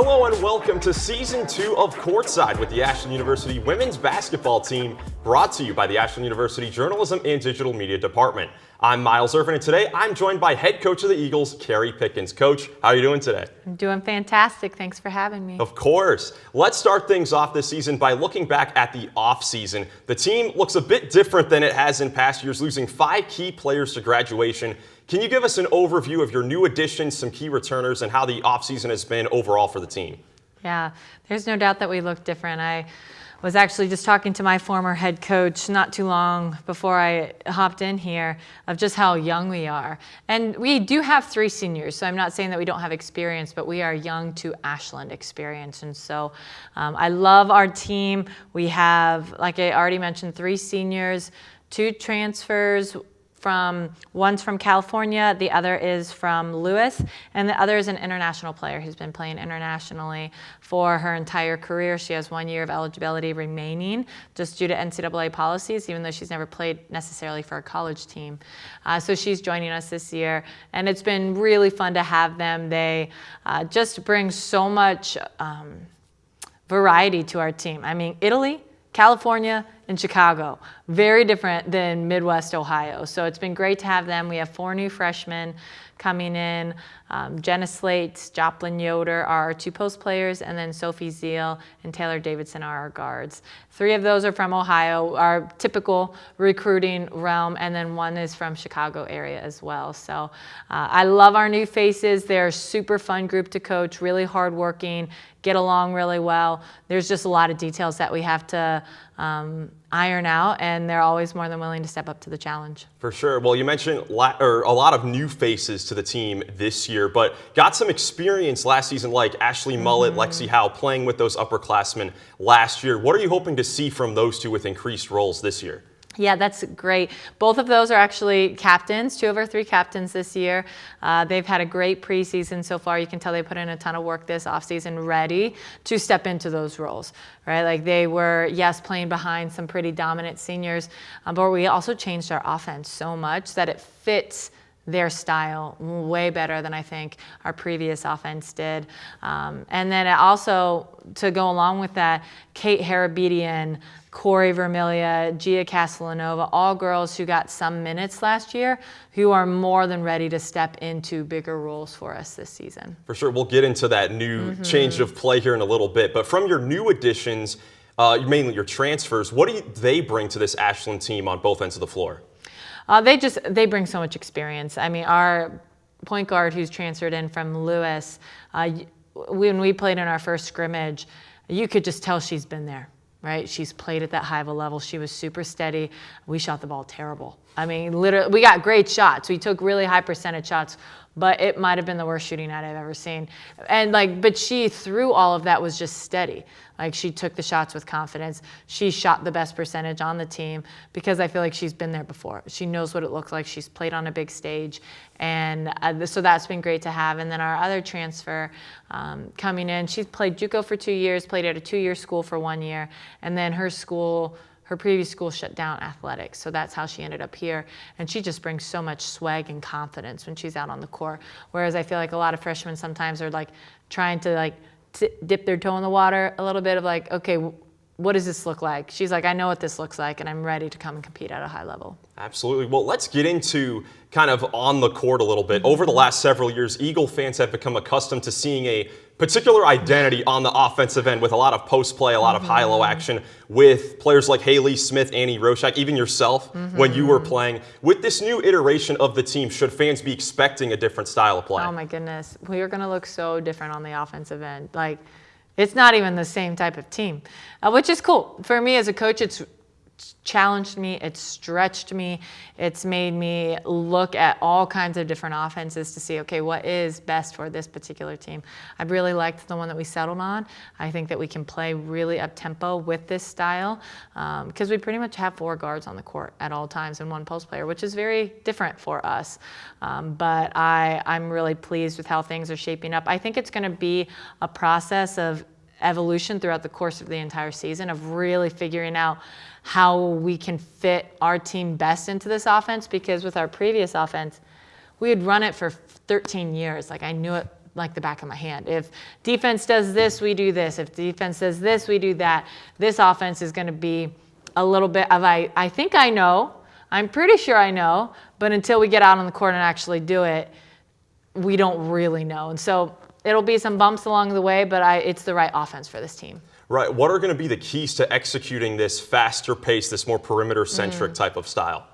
Hello and welcome to Season 2 of Courtside with the Ashland University women's basketball team, brought to you by the Ashland University Journalism and Digital Media Department. I'm Miles Irvin, and today I'm joined by head coach of the Eagles, Kari Pickens. Coach, how are you doing today? I'm doing fantastic. Thanks for having me. Of course. Let's start things off this season by looking back at the offseason. The team looks a bit different than it has in past years, losing 5 key players to graduation. Can you give us an overview of your new additions, some key returners, and how the offseason has been overall for the team? Yeah, there's no doubt that we look different. I was actually just talking to my former head coach not too long before I hopped in here of just how young we are. And we do have 3 seniors, so I'm not saying that we don't have experience, but we are young to Ashland experience. And so I love our team. We have, like I already mentioned, 3 seniors, 2 transfers. One's from California, the other is from Lewis, and the other is an international player who's been playing internationally for her entire career. She has 1 year of eligibility remaining just due to NCAA policies, even though she's never played necessarily for a college team. So she's joining us this year, and it's been really fun to have them. They just bring so much variety to our team. I mean, Italy, California, and Chicago. Very different than Midwest Ohio. So it's been great to have them. We have 4 new freshmen coming in. Jenna Slates, Joplin Yoder are our 2 post players, and then Sophie Zeal and Taylor Davidson are our guards. 3 of those are from Ohio, our typical recruiting realm, and then 1 is from Chicago area as well. So I love our new faces. They're a super fun group to coach, really hardworking, get along really well. There's just a lot of details that we have to iron out, and they're always more than willing to step up to the challenge. For sure. Well, you mentioned a lot of new faces to the team this year, but got some experience last season like Ashley Mullett, Lexi Howe, playing with those upperclassmen last year. What are you hoping to see from those 2 with increased roles this year? Yeah, that's great. Both of those are actually captains, 2 of our 3 captains this year. They've had a great preseason so far. You can tell they put in a ton of work this offseason ready to step into those roles, right? Like they were, yes, playing behind some pretty dominant seniors, but we also changed our offense so much that it fits their style way better than I think our previous offense did. And then also, to go along with that, Kate Harabedian, Corey Vermilia, Gia Castellanova, all girls who got some minutes last year who are more than ready to step into bigger roles for us this season. For sure. We'll get into that new change of play here in a little bit. But from your new additions, mainly your transfers, what do they bring to this Ashland team on both ends of the floor? They bring so much experience. I mean, our point guard who's transferred in from Lewis, when we played in our first scrimmage, you could just tell she's been there, right? She's played at that high of a level. She was super steady. We shot the ball terrible. I mean, literally, we got great shots. We took really high percentage shots, but it might have been the worst shooting night I've ever seen. And but she, through all of that, was just steady. Like, she took the shots with confidence. She shot the best percentage on the team because I feel like she's been there before. She knows what it looks like. She's played on a big stage. And so that's been great to have. And then our other transfer coming in, she's played JUCO for 2 years, played at a 2-year school for 1 year. And then her previous school shut down athletics, so that's how she ended up here. And she just brings so much swag and confidence when she's out on the court. Whereas I feel like a lot of freshmen sometimes are trying to dip their toe in the water a little bit of okay, what does this look like? She's like, I know what this looks like, and I'm ready to come and compete at a high level. Absolutely. Well, let's get into kind of on the court a little bit. Over the last several years, Eagle fans have become accustomed to seeing a particular identity on the offensive end with a lot of post play, a lot of high-low action with players like Haley Smith, Annie Roshak, even yourself when you were playing. With this new iteration of the team, should fans be expecting a different style of play? Oh my goodness. We are going to look so different on the offensive end. It's not even the same type of team, which is cool. For me as a coach, it's challenged me, it's stretched me, it's made me look at all kinds of different offenses to see, okay, what is best for this particular team. I've really liked the one that we settled on. I think that we can play really up-tempo with this style because we pretty much have 4 guards on the court at all times and 1 post player, which is very different for us. But I'm really pleased with how things are shaping up. I think it's going to be a process of evolution throughout the course of the entire season of really figuring out how we can fit our team best into this offense, because with our previous offense, we had run it for 13 years. I knew it like the back of my hand. If defense does this, we do this. If defense does this, we do that. This offense is going to be a little bit of I think I know. I'm pretty sure I know. But until we get out on the court and actually do it, we don't really know. And so it'll be some bumps along the way, but it's the right offense for this team. Right. What are going to be the keys to executing this faster pace, this more perimeter-centric type of style?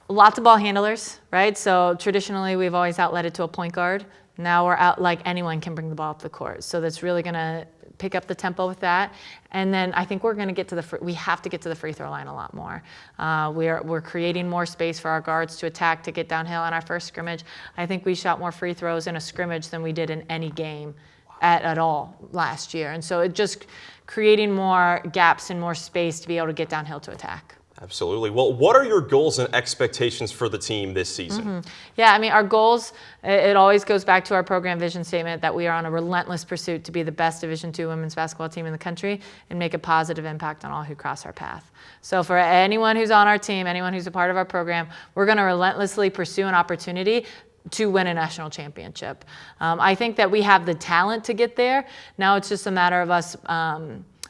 Lots of ball handlers, right? So traditionally, we've always outlet it to a point guard. Now we're out, like anyone can bring the ball up the court. So that's really going to pick up the tempo with that. And then I think we're going to get to we have to get to the free throw line a lot more. We're creating more space for our guards to attack, to get downhill on our first scrimmage. I think we shot more free throws in a scrimmage than we did in any game at all last year. And so it just creating more gaps and more space to be able to get downhill to attack. Absolutely. Well, what are your goals and expectations for the team this season? Yeah, I mean, our goals, it always goes back to our program vision statement that we are on a relentless pursuit to be the best Division II women's basketball team in the country and make a positive impact on all who cross our path. So for anyone who's on our team, anyone who's a part of our program, we're going to relentlessly pursue an opportunity to win a national championship. I think that we have the talent to get there. Now it's just a matter of us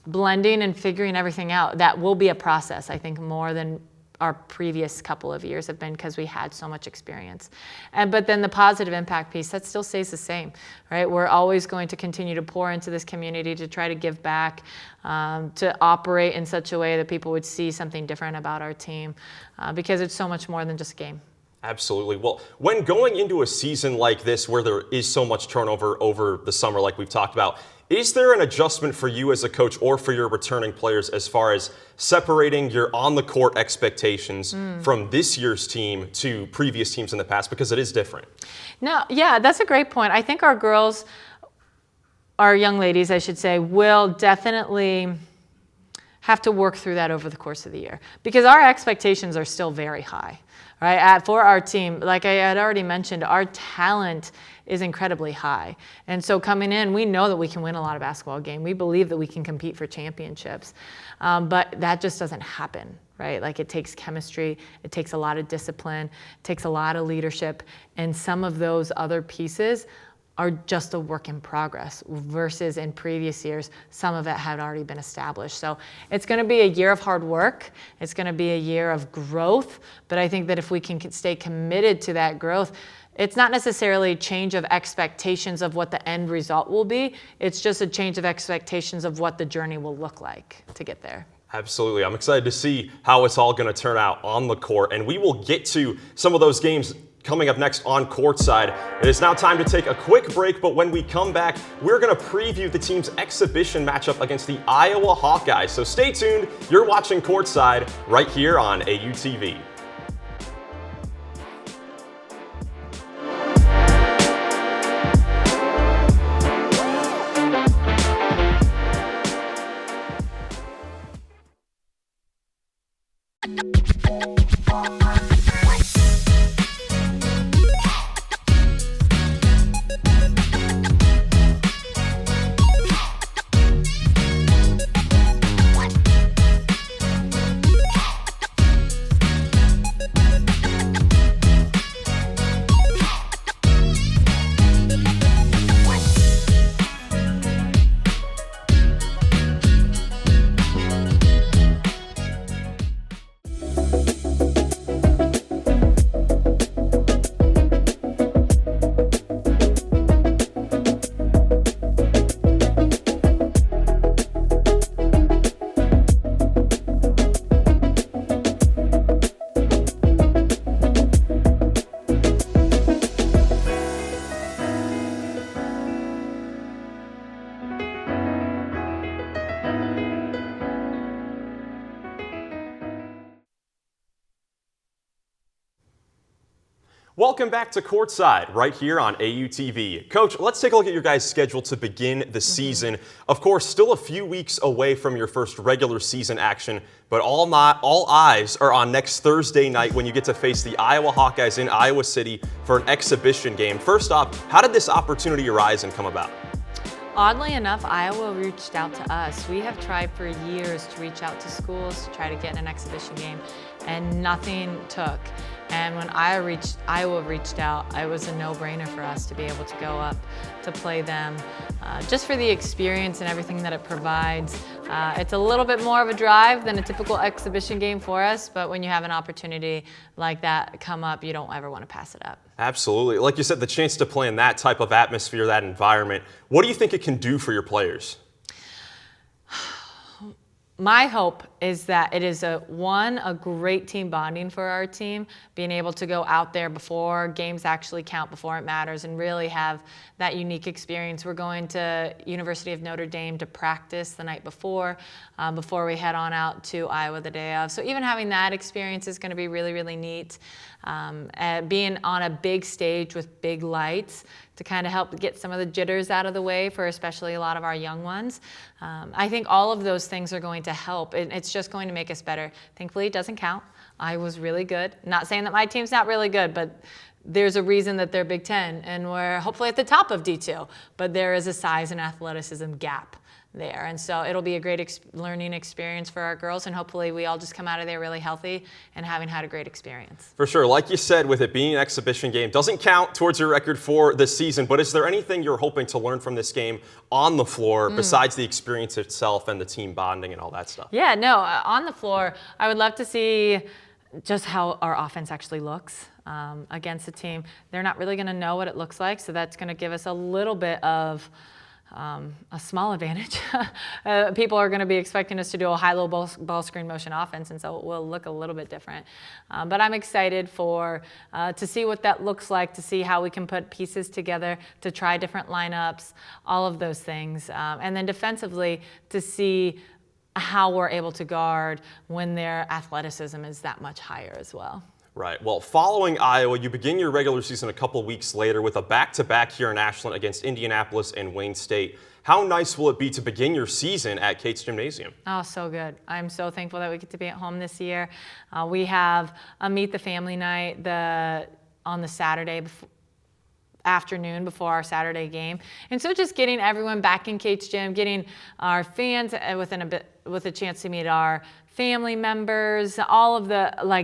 blending and figuring everything out. That will be a process, I think, more than our previous couple of years have been because we had so much experience. But then the positive impact piece, that still stays the same, right? We're always going to continue to pour into this community, to try to give back, to operate in such a way that people would see something different about our team because it's so much more than just a game. Absolutely. Well, when going into a season like this where there is so much turnover over the summer like we've talked about, is there an adjustment for you as a coach or for your returning players as far as separating your on-the-court expectations from this year's team to previous teams in the past? Because it is different. No, yeah, that's a great point. I think our girls, our young ladies, I should say, will definitely have to work through that over the course of the year because our expectations are still very high. Right? For our team, like I had already mentioned, our talent is incredibly high. And so coming in, we know that we can win a lot of basketball games. We believe that we can compete for championships. But that just doesn't happen, right? Like it takes chemistry, it takes a lot of discipline, it takes a lot of leadership. And some of those other pieces are just a work in progress versus in previous years, some of it had already been established. So it's going to be a year of hard work. It's going to be a year of growth. But I think that if we can stay committed to that growth, it's not necessarily a change of expectations of what the end result will be. It's just a change of expectations of what the journey will look like to get there. Absolutely. I'm excited to see how it's all going to turn out on the court. And we will get to some of those games coming up next on Courtside. It is now time to take a quick break, but when we come back, we're going to preview the team's exhibition matchup against the Iowa Hawkeyes. So stay tuned. You're watching Courtside right here on AUTV. Welcome back to Courtside, right here on AUTV. Coach, let's take a look at your guys' schedule to begin the season. Of course, still a few weeks away from your first regular season action, but all eyes are on next Thursday night when you get to face the Iowa Hawkeyes in Iowa City for an exhibition game. First off, how did this opportunity arise and come about? Oddly enough, Iowa reached out to us. We have tried for years to reach out to schools to try to get an exhibition game, and nothing took. And when Iowa reached out, it was a no-brainer for us to be able to go up to play them, just for the experience and everything that it provides. It's a little bit more of a drive than a typical exhibition game for us, but when you have an opportunity like that come up, you don't ever want to pass it up. Absolutely. Like you said, the chance to play in that type of atmosphere, that environment, what do you think it can do for your players? My hope is that it is a great team bonding for our team, being able to go out there before games actually count, before it matters, and really have that unique experience. We're going to University of Notre Dame to practice the night before we head on out to Iowa the day of. So even having that experience is going to be really, really neat. Being on a big stage with big lights to kind of help get some of the jitters out of the way for especially a lot of our young ones. I think all of those things are going to help. It's just going to make us better. Thankfully, it doesn't count. I was really good. Not saying that my team's not really good, but there's a reason that they're Big Ten, and we're hopefully at the top of D2. But there is a size and athleticism gap there. And so it'll be a great learning experience for our girls, and hopefully we all just come out of there really healthy and having had a great experience. For sure. Like you said, with it being an exhibition game, doesn't count towards your record for this season, but is there anything you're hoping to learn from this game on the floor besides the experience itself and the team bonding and all that stuff? Yeah, no, on the floor, I would love to see just how our offense actually looks against a team. They're not really going to know what it looks like, so that's going to give us a little bit of a small advantage. People are going to be expecting us to do a high-low ball screen motion offense, and so it will look a little bit different. But I'm excited to see what that looks like, to see how we can put pieces together, to try different lineups, all of those things. And then defensively, to see how we're able to guard when their athleticism is that much higher as well. Right. Well, following Iowa, you begin your regular season a couple weeks later with a back-to-back here in Ashland against Indianapolis and Wayne State. How nice will it be to begin your season at Cates Gymnasium? Oh, so good. I'm so thankful that we get to be at home this year. We have a Meet the Family night on the Saturday afternoon before our Saturday game. And so just getting everyone back in Cates Gym, getting our fans with a chance to meet our family members, all of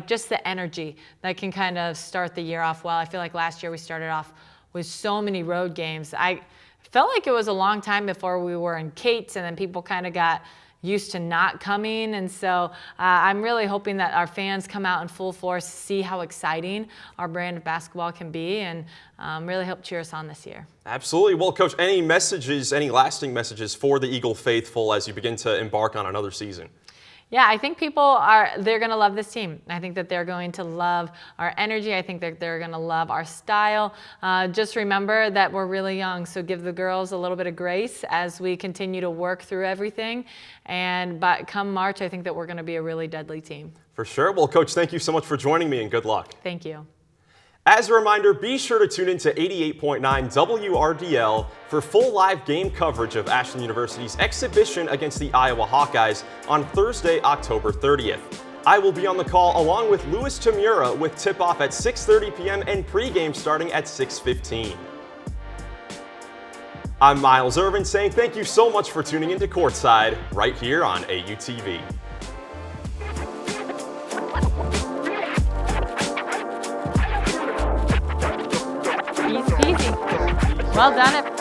just the energy that can kind of start the year off well. I feel like last year we started off with so many road games. I felt like it was a long time before we were in Cates, and then people kind of got used to not coming. And so I'm really hoping that our fans come out in full force, see how exciting our brand of basketball can be, and really help cheer us on this year. Absolutely. Well, Coach, any lasting messages for the Eagle faithful as you begin to embark on another season? Yeah, I think they're going to love this team. I think that they're going to love our energy. I think that they're going to love our style. Just remember that we're really young, so give the girls a little bit of grace as we continue to work through everything. But come March, I think that we're going to be a really deadly team. For sure. Well, Coach, thank you so much for joining me, and good luck. Thank you. As a reminder, be sure to tune in to 88.9 WRDL for full live game coverage of Ashland University's exhibition against the Iowa Hawkeyes on Thursday, October 30th. I will be on the call along with Louis Tamura with tip-off at 6:30 p.m. and pregame starting at 6:15. I'm Miles Irvin saying thank you so much for tuning into Courtside right here on AUTV. Easy peasy. Well done.